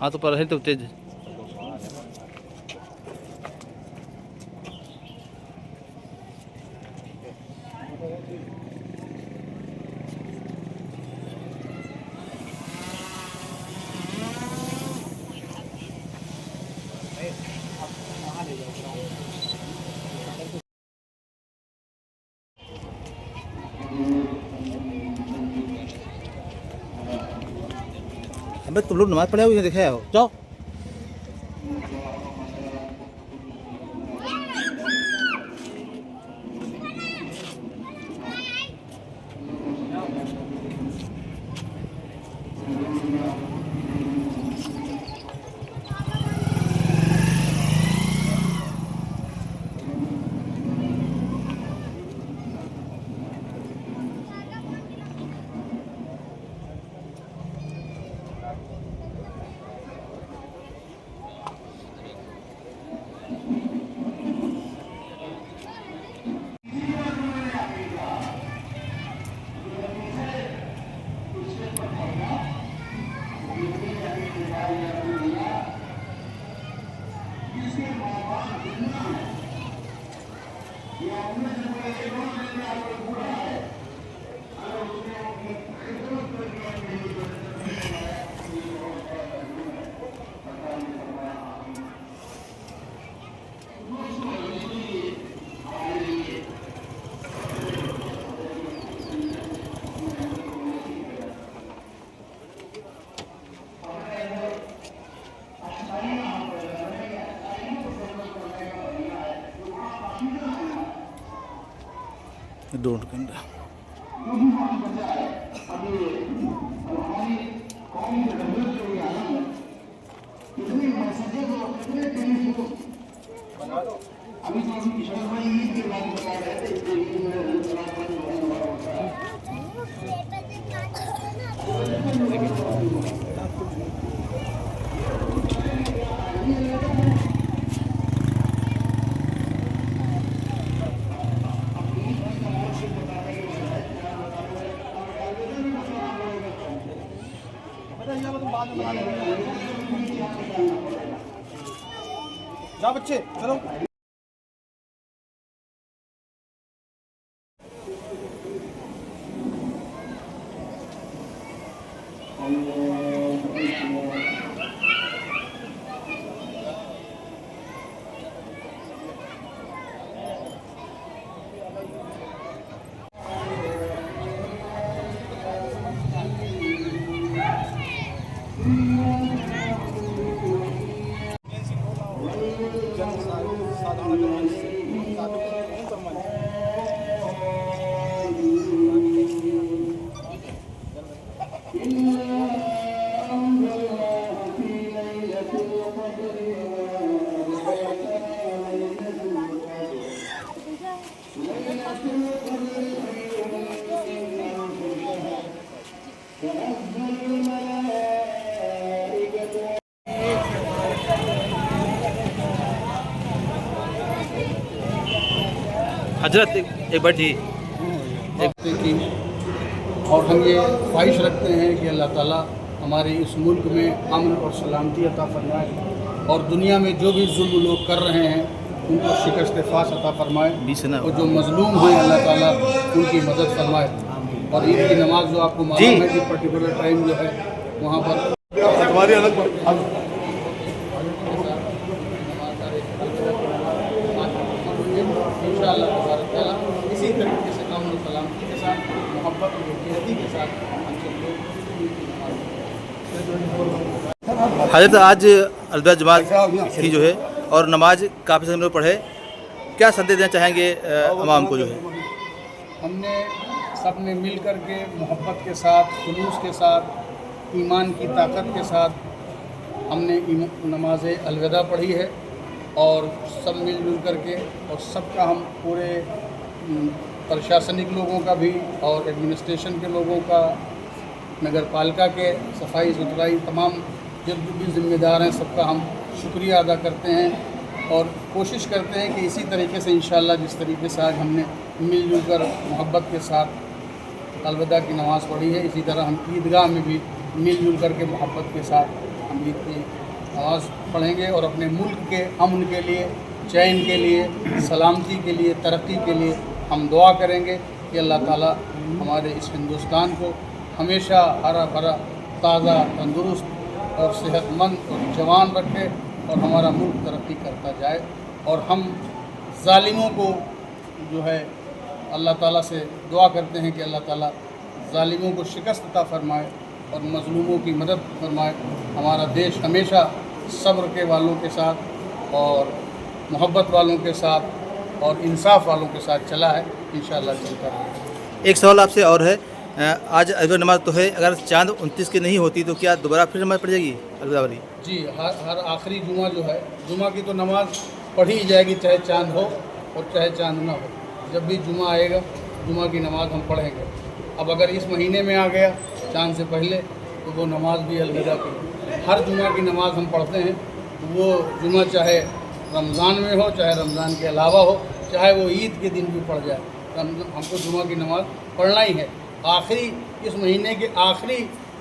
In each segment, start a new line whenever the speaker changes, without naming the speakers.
हाँ तो पर है तो तेज अबे तुम लोग नमाज पढ़े हो, देखा हो, जाओ। ढूंढ कर
जाओ बच्चे चलो।
हजरत एक बार जी
की और हम ये ख्वाहिश रखते हैं कि अल्लाह ताला हमारे इस मुल्क में अमन और सलामती अता फरमाए और दुनिया में जो भी जुल्म लोग कर रहे हैं उनको शिकस्त फास अता फरमाए और जो मजलूम हैं अल्लाह ताला उनकी मदद फरमाए। और ईद की नमाज जो आपको मालूम है कि पर्टिकुलर टाइम जो है वहाँ पर
हमारी अलग
इंशाअल्लाह इसी तरीके से अमन और सलामती के साथ मोहब्बत और यकीनती के साथ हम सब लोग
हजरत आज अलविदा जमात की जो है और नमाज काफ़ी समय लोग पढ़े, क्या संदेश देना चाहेंगे अवाम को जो है?
हमने सब ने मिल कर के मोहब्बत के साथ, खुलूस के साथ, ईमान की ताकत के साथ हमने नमाज अलविदा पढ़ी है और सब मिलजुल करके, और सबका हम पूरे प्रशासनिक लोगों का भी और एडमिनिस्ट्रेशन के लोगों का, नगर पालिका के, सफाई सुथराई तमाम जो भी ज़िम्मेदार हैं, सबका हम शुक्रिया अदा करते हैं और कोशिश करते हैं कि इसी तरीके से इंशाअल्लाह जिस तरीके से आज हमने मिलजुल कर मोहब्बत के साथ अलविदा की नमाज़ पढ़ी है, इसी तरह हम ईदगाह में भी मिलजुल कर के मोहब्बत के साथ हम ईद की नमाज़ पढ़ेंगे और अपने मुल्क के अमन के लिए, चैन के लिए, सलामती के लिए, तरक्की के लिए हम दुआ करेंगे कि अल्लाह ताला हमारे इस हिंदुस्तान को हमेशा हरा भरा, ताज़ा, तंदुरुस्त और सेहतमंद और जवान रखे और हमारा मुल्क तरक्की करता जाए और हम ज़ालिमों को जो है अल्लाह ताला से दुआ करते हैं कि अल्लाह ताला ज़ालिमों को शिकस्त अता फरमाए और मज़लूमों की मदद फरमाए। हमारा देश हमेशा सब्र के वालों के साथ और मोहब्बत वालों के साथ और इंसाफ वालों के साथ चला है, इंशाअल्लाह चलता रहेगा।
एक सवाल आपसे और है, आज अलविदा नमाज तो है, अगर चांद 29 की नहीं होती तो क्या दोबारा फिर नमाज पढ़ जाएगी अलविदा वाली?
जी, हर आखिरी जुमा जो है, जुमा की तो नमाज़ पढ़ी ही जाएगी, चाहे चांद हो और चाहे चांद ना हो। जब भी जुमा आएगा, जुमा की नमाज़ हम पढ़ेंगे। अब अगर इस महीने में आ गया चांद से पहले तो वो नमाज भी अलविदा की। हर जुमा की नमाज़ हम पढ़ते हैं, वो जुमा चाहे रमज़ान में हो, चाहे रमज़ान के अलावा हो, चाहे वो ईद के दिन भी पढ़ जाए, हमको जुमा की नमाज़ पढ़ना ही है। आखिरी इस महीने के आखिरी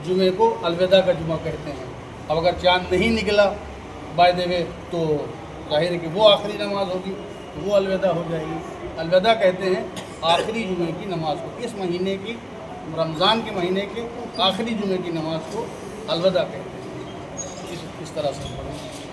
जुमे को अलविदा का जुमा कहते हैं। अब अगर चांद नहीं निकला बाय द वे तो जाहिर है कि वो आखिरी नमाज होगी, तो वो अलविदा हो जाएगी। अलविदा कहते हैं आखिरी जुमे की नमाज को, इस महीने की, रमज़ान के महीने के आखिरी जुमे की नमाज को अलविदा कहते हैं। इस तरह से पढ़ें।